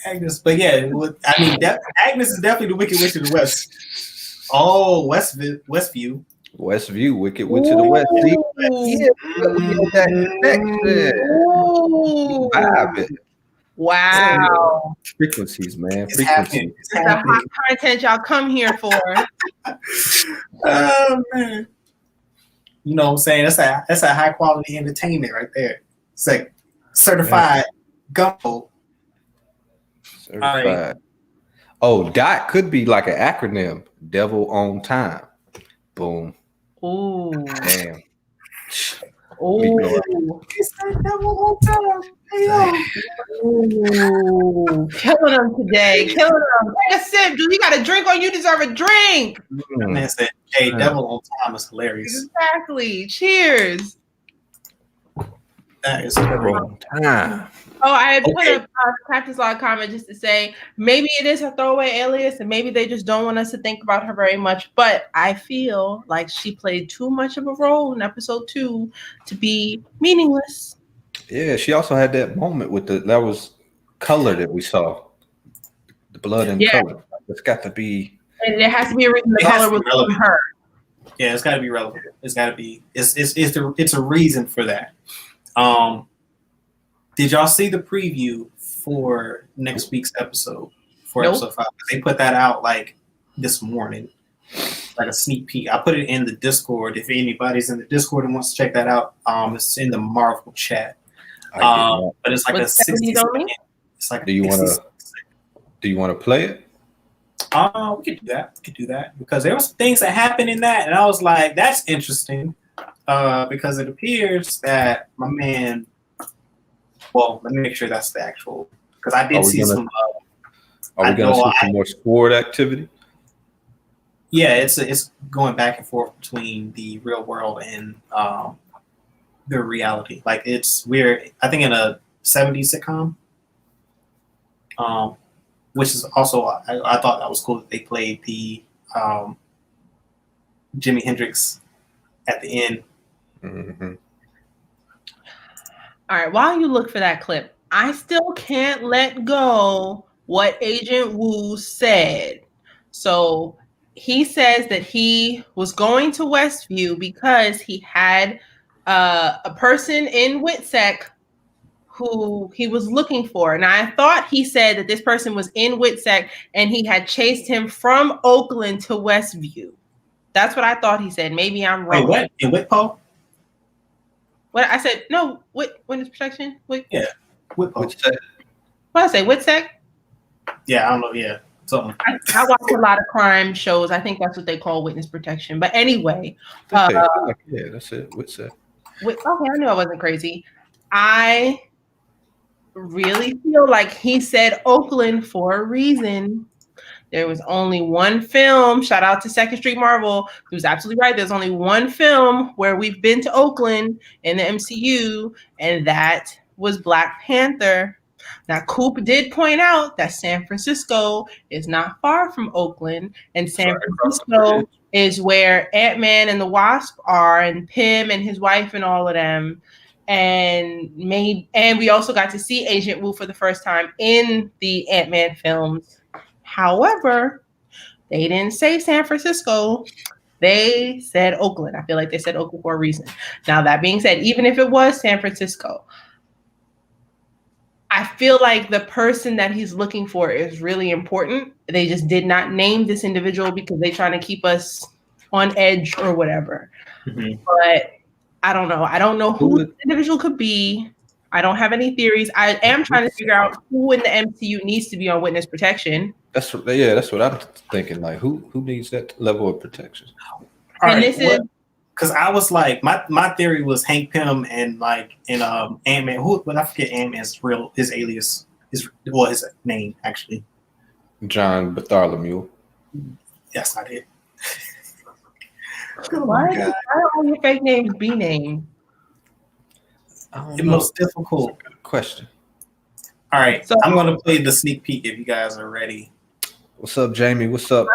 Agnes, but yeah, I mean, Agnes is definitely the Wicked Witch of the West. Oh, Westview. Westview, Wicked Witch of the West. Wow. Frequencies, man. It's happening. It's That's the happening. hot content y'all come here for. Oh man. You know what I'm saying? That's a high quality entertainment right there. It's like certified Gumbo. Certified. Right. Oh, DOT could be like an acronym. Devil on time. Boom. Ooh. Damn. Ooh. It's that Devil on time. Hey, Ooh. Killing them today. Killing them. Take a sip, dude. You got a drink on you deserve a drink. yo. Man said, hey, Devil on time is hilarious. Exactly. Cheers. That is Devil terrible. on time. Oh, I had put Okay. a Captain's Log comment just to say maybe it is a throwaway alias and maybe they just don't want us to think about her very much. But I feel like she played too much of a role in episode 2 to be meaningless. Yeah, she also had that moment with that was color that we saw. The blood and color. It's got to be. And there has to be a reason the It has color to was be relevant. from her. Yeah, it's got to be relevant. It's got to be. It's a reason for that. Did y'all see the preview for next week's episode? For Nope. episode 5, they put that out like this morning, like a sneak peek. I put it in the Discord. If anybody's in the Discord and wants to check that out, it's in the Marvel chat. But it's like With a 60 70 only? second. It's like Do you want 60 to play it? we could do that. We could do that because there was things that happened in that, and I was like, "That's interesting," because it appears that my man. Well, let me make sure that's the actual because I did see some. Are we going to see some more sport activity? Yeah, it's going back and forth between the real world and the reality. Like it's weird. I think in a 70s sitcom, which is also I thought that was cool that they played the Jimi Hendrix at the end. Mm-hmm. All right, while you look for that clip, I still can't let go what Agent Wu said. So he says that he was going to Westview because he had a person in WITSEC who he was looking for. And I thought he said that this person was in WITSEC and he had chased him from Oakland to Westview. That's what I thought he said. Maybe I'm Wait, wrong. what? In Whitpo? What I said? No. Witness protection? Yeah, Whitpo. What's that? What I say? Witsec? Yeah, I don't know. Yeah, something. I watch a lot of crime shows. I think that's what they call witness protection. But anyway, Yeah, that's it. What's that? okay, I knew I wasn't crazy. I really feel like he said Oakland for a reason. There was only one film. Shout out to Second Street Marvel. He was absolutely right. There's only one film where we've been to Oakland in the MCU, and that was Black Panther. Now, Coop did point out that San Francisco is not far from Oakland, and San Francisco is where Ant-Man and the Wasp are, and Pym and his wife and all of them. And we also got to see Agent Wu for the first time in the Ant-Man films. However, they didn't say San Francisco. They said Oakland. I feel like they said Oakland for a reason. Now, that being said, even if it was San Francisco, I feel like the person that he's looking for is really important. They just did not name this individual because they're trying to keep us on edge or whatever. Mm-hmm. But I don't know. I don't know who the individual could be. I don't have any theories. I am trying to figure out who in the MCU needs to be on witness protection. That's what I'm thinking. Like, who needs that level of protection? And this is because I was like, my theory was Hank Pym and Ant-Man. I forget his alias, his name actually. John Bartholomew. That's not it. Why are all your fake names be named? The most difficult question. All right, so I'm going to play the sneak peek if you guys are ready. What's up, Jamie? What's up,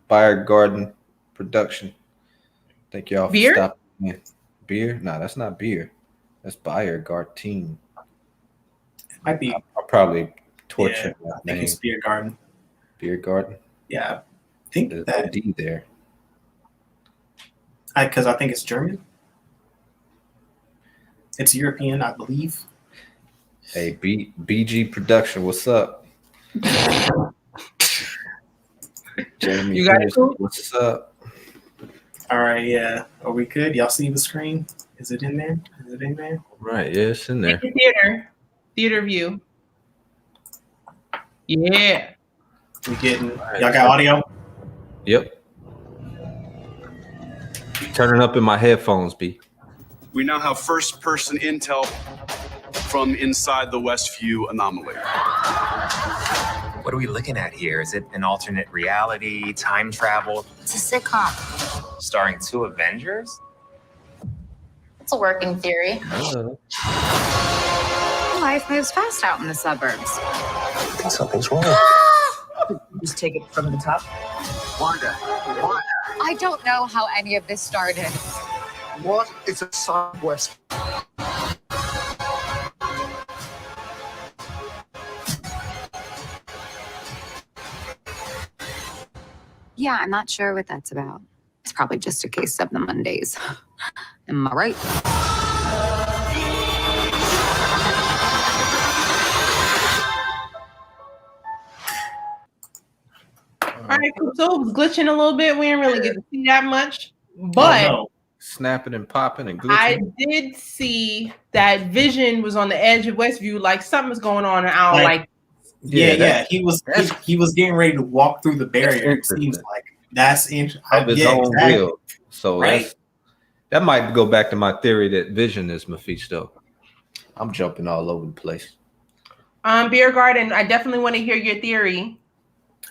Fire Garden Production? Thank y'all for stopping. Beer? No, that's not beer. That's Bayer Garden. It might be. I'll probably torture. Yeah, I think it's Beer Garden. Beer Garden. Yeah, I think there's that D there. Because I think it's German. It's European, I believe. Hey, BG Production, what's up? Jamie, you got it, cool? What's up? All right, yeah. Are we good? Y'all see the screen? Is it in there? Right, yeah, it's in there. Theater view. Yeah. We getting? Y'all got audio? Yep. Turning up in my headphones, B. We now have first-person intel from inside the Westview anomaly. What are we looking at here? Is it an alternate reality, time travel? It's a sitcom. Starring 2 Avengers? It's a working theory. Life moves fast out in the suburbs. I think something's wrong. Just take it from the top. Wanda. I don't know how any of this started. What is a Southwest? Yeah, I'm not sure what that's about. It's probably just a case of the Mondays. Am I right? All right, so it was glitching a little bit. We didn't really get to see that much, but snapping and popping and glitching. I did see that Vision was on the edge of Westview, like something's going on, and I don't like. Yeah. He was getting ready to walk through the barrier. It seems like that's interesting. Of his own will. So that might go back to my theory that Vision is Mephisto. I'm jumping all over the place. Beer Garden, I definitely want to hear your theory.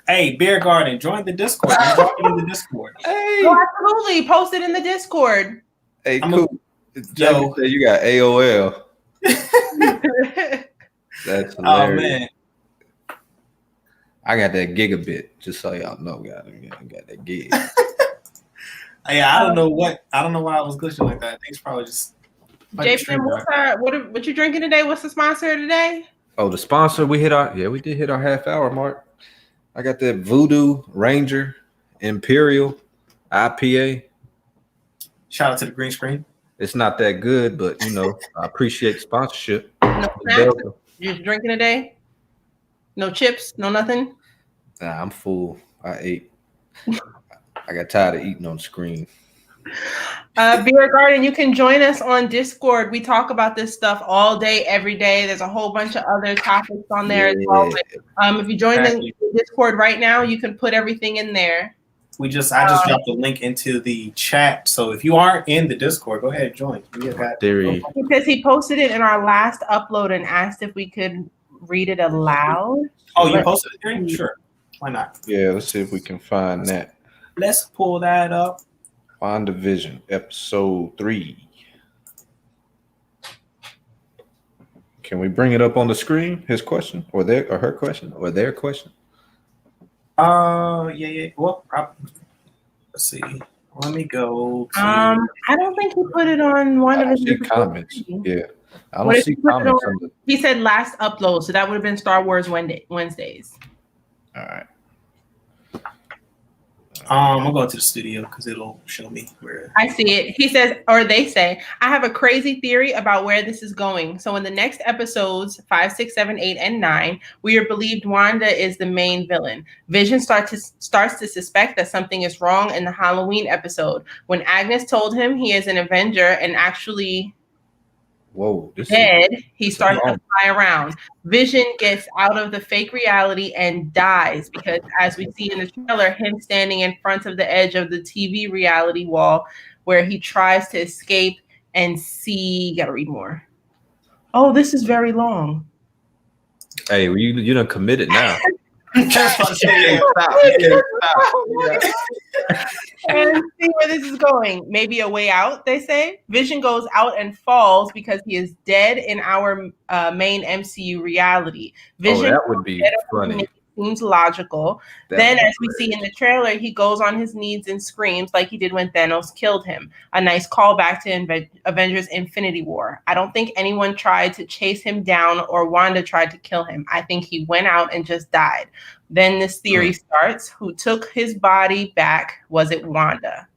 Hey, Beer Garden, join the Discord. We're talking in the Discord. Hey, absolutely. Post it in the Discord. Hey, cool. Joe, you got AOL. That's hilarious. Oh man, I got that gigabit. Just so y'all know, I got that gig. Yeah, I don't know why I was glitching like that. I think it's probably just. JP, what you drinking today? What's the sponsor today? Oh, the sponsor. We did hit our half hour mark. I got that Voodoo Ranger Imperial IPA. Shout out to the green screen. It's not that good, but I appreciate the sponsorship. No snacks? You're just drinking today? No chips? No nothing? Nah, I'm full. I ate. I got tired of eating on screen. Beer Garden, you can join us on Discord. We talk about this stuff all day, every day. There's a whole bunch of other topics on there as well. But, if you join the Discord right now, you can put everything in there. I just dropped the link into the chat. So if you aren't in the Discord, go ahead and join. Theory. Because he posted it in our last upload and asked if we could read it aloud. Oh, you posted it, Theory? Sure. Why not? Yeah, let's see if we can find that. Let's pull that up. WandaVision, episode 3. Can we bring it up on the screen? His question, or her question, or their question? Yeah. Well, let's see. Let me go. I don't think he put it on one of his comments. Yeah, I don't see comments. He said last upload, so that would have been Star Wars Wednesdays. All right. I'm going to the studio because it'll show me where. I see it. He says, or they say, I have a crazy theory about where this is going. So in the next episodes 5, 6, 7, 8, and 9, we are believed Wanda is the main villain. Vision starts to suspect that something is wrong in the Halloween episode when Agnes told him he is an Avenger and actually dead. He starts to fly around. Vision gets out of the fake reality and dies because, as we see in the trailer, him standing in front of the edge of the TV reality wall where he tries to escape and see. Gotta read more. Oh, this is very long. Hey, you done committed now. And see where this is going. Maybe a way out, they say. Vision goes out and falls because he is dead in our main MCU reality. Vision that would be funny. Seems logical. Then, as we see in the trailer, he goes on his knees and screams like he did when Thanos killed him. A nice callback to Avengers Infinity War. I don't think anyone tried to chase him down or Wanda tried to kill him. I think he went out and just died. Then this theory starts. Who took his body back? Was it Wanda?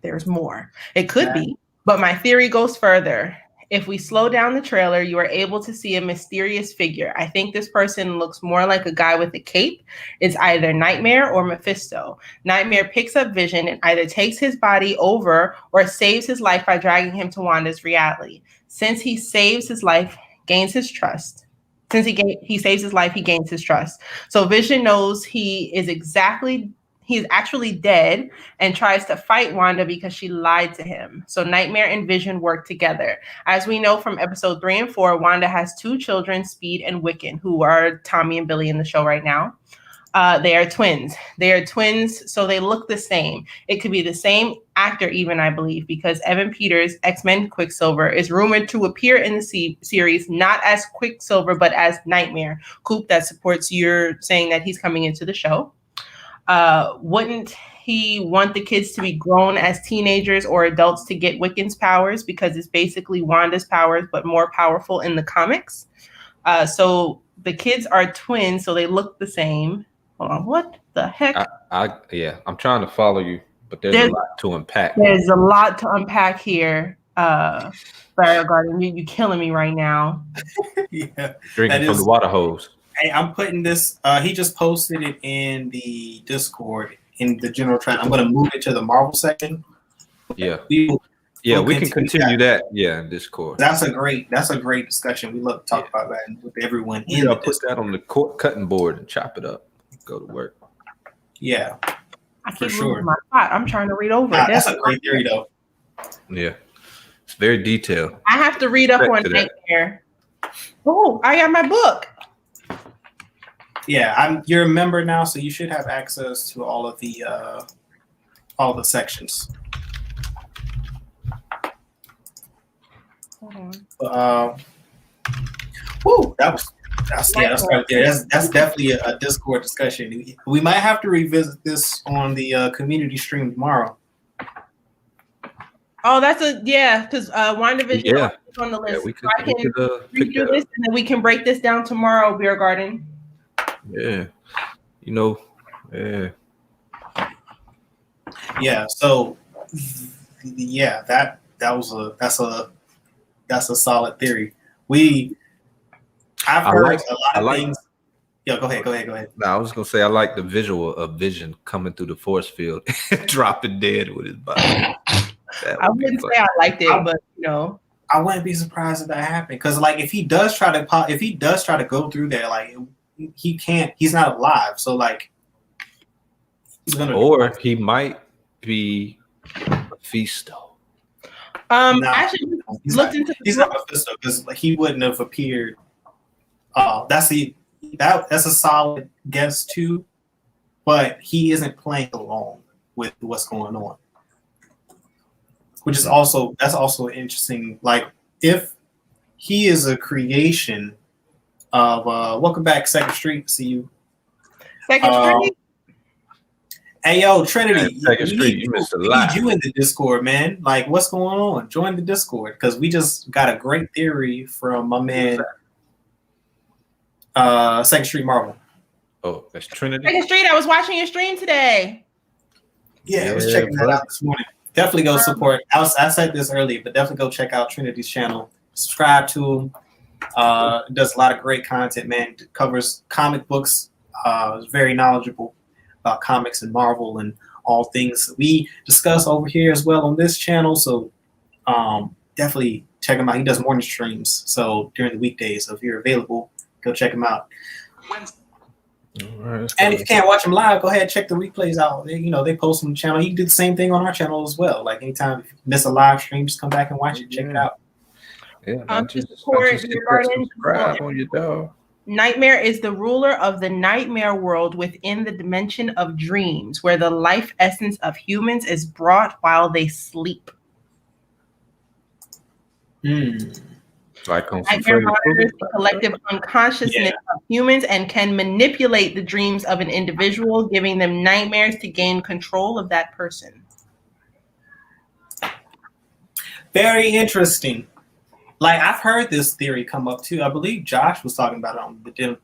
There's more. It could be, but my theory goes further. If we slow down the trailer, you are able to see a mysterious figure. I think this person looks more like a guy with a cape. It's either Nightmare or Mephisto. Nightmare picks up Vision and either takes his body over or saves his life by dragging him to Wanda's reality. Since he saves his life, gains his trust. Since he saves his life, he gains his trust. So Vision knows he's actually dead and tries to fight Wanda because she lied to him. So Nightmare and Vision work together. As we know from episode 3 and 4, Wanda has 2 children, Speed and Wiccan, who are Tommy and Billy in the show right now. They are twins. So they look the same. It could be the same actor even, I believe, because Evan Peters, X-Men Quicksilver, is rumored to appear in the series not as Quicksilver, but as Nightmare. Coop, that supports your saying that he's coming into the show. Wouldn't he want the kids to be grown as teenagers or adults to get Wiccan's powers because it's basically Wanda's powers but more powerful in the comics? So the kids are twins, so they look the same. Hold on, what the heck? I'm trying to follow you, but there's a lot to unpack. There's a lot to unpack here. Barry Garden, you're killing me right now. Yeah, drinking from the water hose. Hey, I'm putting this. He just posted it in the Discord in the general trend. I'm going to move it to the Marvel section. Yeah, we can continue that. Yeah, in Discord. That's a great discussion. We love to talk about that with everyone. Put that on the cutting board and chop it up. Go to work. Yeah, I keep moving my spot. I'm trying to read over it. That's a great theory, though. Yeah, it's very detailed. I have to read up on Nightmare. Oh, I got my book. Yeah, you're a member now, so you should have access to all of the sections. Hold on. That's right there. That's definitely a Discord discussion. We might have to revisit this on the community stream tomorrow. Oh, because WandaVision is on the list. Yeah, we could, so I can redo this and then we can break this down tomorrow, Beer Garden. Yeah, Yeah. So, yeah, that's a solid theory. I've heard a lot of things. Yo, go ahead. No, I was gonna say I like the visual of Vision coming through the force field, dropping dead with his body. I wouldn't say I liked it, but you know, I wouldn't be surprised if that happened. Because like, if he does try to go through there, like he can't. He's not alive. So like, he's gonna. Or he might be Mephisto. No, actually he's looked not, into the he's not Mephisto because like, he wouldn't have appeared. That's a solid guess too, but he isn't playing along with what's going on, which is also interesting. Like, if he is a creation of welcome back, Second Street. See you. Second Street. Hey yo, Trinity, Second Street, you missed a lot. We need you in the Discord, man. Like, what's going on? Join the Discord because we just got a great theory from my man, Second Street Marvel. Oh, that's Trinity. Second Street. I was watching your stream today. Yeah, I was checking that out this morning. Definitely go support. I said this earlier, but definitely go check out Trinity's channel. Subscribe to him. Does a lot of great content, man. Covers comic books. Is very knowledgeable about comics and Marvel and all things we discuss over here as well on this channel. So definitely check him out. He does morning streams, so during the weekdays. So if you're available, go check him out. Right, and if you can't watch them live, go ahead and check the replays out. They post on the channel. You can do the same thing on our channel as well. Like, anytime if you miss a live stream, just come back and watch it. Check it out. Yeah, subscribe on your dog. Nightmare is the ruler of the nightmare world within the dimension of dreams, where the life essence of humans is brought while they sleep. Like nightmare monitors the collective unconsciousness of humans and can manipulate the dreams of an individual, giving them nightmares to gain control of that person. Very interesting. Like, I've heard this theory come up too. I believe Josh was talking about it on the Den of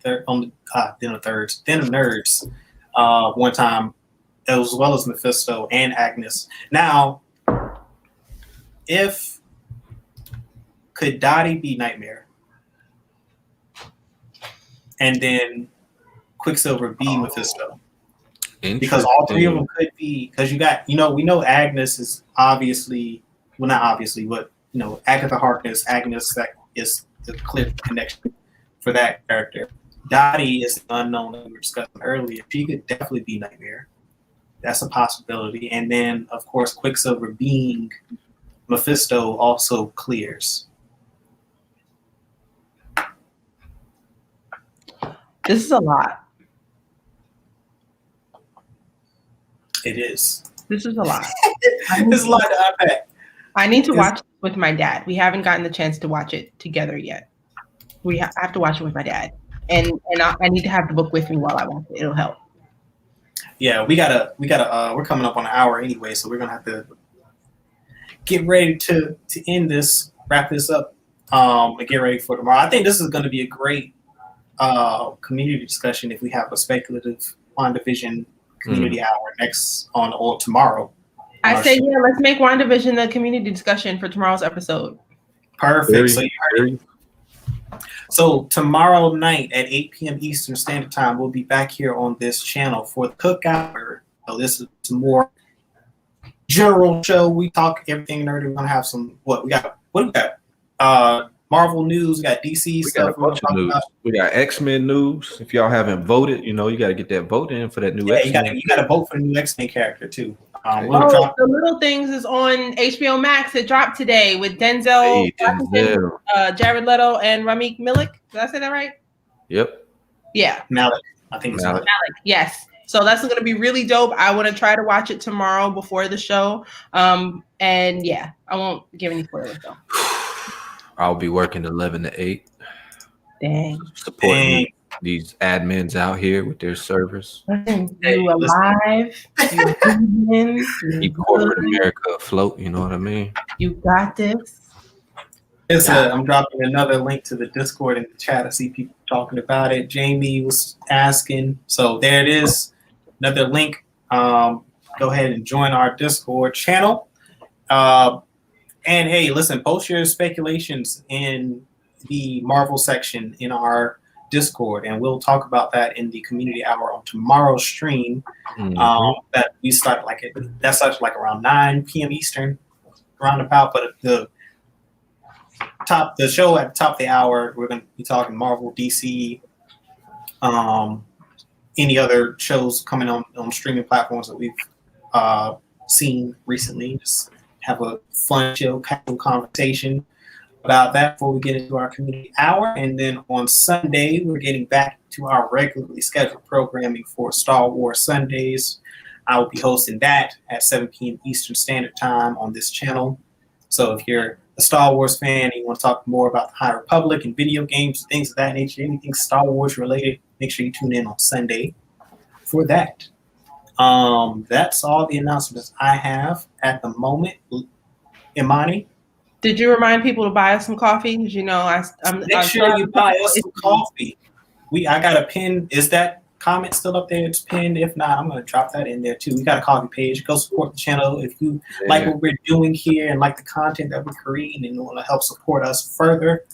Nerds one time, as well as Mephisto and Agnes. Now, could Dottie be Nightmare, and then Quicksilver be Mephisto? Because all three of them could be. Because we know Agnes is obviously, well, not obviously, but Agatha Harkness. Agnes, that is the clear connection for that character. Dottie is the unknown that we were discussing earlier. She could definitely be Nightmare. That's a possibility. And then, of course, Quicksilver being Mephisto also clears. This is a lot. It is. This is a lot. There's a lot to unpack. I need to watch it with my dad. We haven't gotten the chance to watch it together yet. I have to watch it with my dad, and I need to have the book with me while I watch it. It'll help. Yeah, we gotta. We're coming up on an hour anyway, so we're gonna have to get ready to end this, wrap this up, and get ready for tomorrow. I think this is going to be a great community discussion if we have a speculative WandaVision community hour next or tomorrow. I say, yeah, let's make WandaVision the community discussion for tomorrow's episode. Perfect. So you heard it. So tomorrow night at 8 p.m. Eastern Standard Time, we'll be back here on this channel for the Cookout. So this is some more general show. We talk everything nerdy. We're gonna have some what do we got? Marvel news. We got DC stuff. Got a bunch of news. We got X-Men news. If y'all haven't voted, you got to get that vote in for that new X-Men. You got to vote for the new X-Men character too. The Little Things is on HBO Max. It dropped today with Denzel, Jared Leto, and Rami Malek. Did I say that right? Yep. Yeah. Malek. I think it's Malek. Yes. So that's going to be really dope. I want to try to watch it tomorrow before the show. And yeah, I won't give any spoilers though. I'll be working 11 to 8. Dang. Supporting these admins out here with their servers. You alive. Keep corporate America afloat, you know what I mean? You got this. I'm dropping another link to the Discord in the chat. I see people talking about it. Jamie was asking. So there it is. Another link. Go ahead and join our Discord channel. And hey, listen, post your speculations in the Marvel section in our Discord, and we'll talk about that in the community hour on tomorrow's stream. That we start that starts like around 9 p.m. Eastern, roundabout. But the show at the top of the hour, we're going to be talking Marvel, DC, any other shows coming on streaming platforms that we've seen recently. Just have a fun, chill, casual conversation about that before we get into our community hour. And then on Sunday, we're getting back to our regularly scheduled programming for Star Wars Sundays. I will be hosting that at 7 p.m. Eastern Standard Time on this channel. So if you're a Star Wars fan and you want to talk more about the High Republic and video games, things of that nature, anything Star Wars related, make sure you tune in on Sunday for that. That's all the announcements I have at the moment. Imani? Did you remind people to buy us some coffee? Because Make sure you buy us some coffee. I got a pin. Is that comment still up there? It's pinned. If not, I'm going to drop that in there too. We got a coffee page. Go support the channel. If you like what we're doing here and like the content that we're creating and want to help support us further,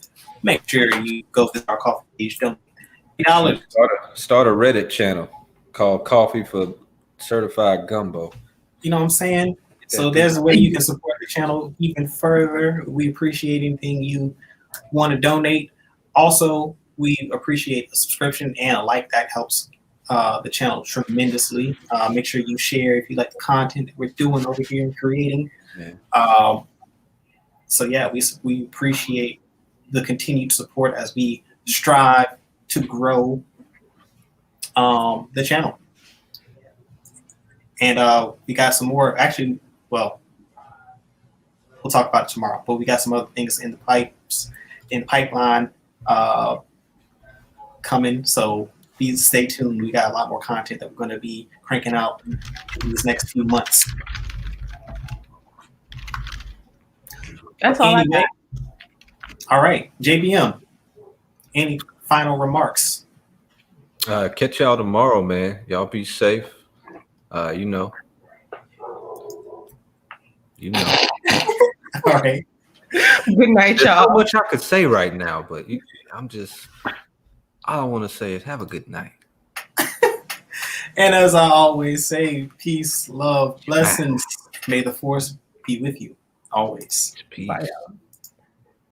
make sure you go visit our coffee page. Start a Reddit channel called Coffee for Certified Gumbo. You know what I'm saying? So there's a way you can support the channel even further. We appreciate anything you want to donate. Also, we appreciate a subscription and a like. That helps the channel tremendously. Make sure you share if you like the content that we're doing over here and creating. We appreciate the continued support as we strive to grow the channel. And we got some more. Actually, well, we'll talk about it tomorrow. But we got some other things in the pipeline coming. So please stay tuned. We got a lot more content that we're going to be cranking out in these next few months. That's all I got. All right, JBM. Any final remarks? Catch y'all tomorrow, man. Y'all be safe. You know. All right. Good night, There's y'all. so much I could say right now, but all I want to say is have a good night. And as I always say, peace, love, blessings. May the force be with you always. Peace. Bye, y'all.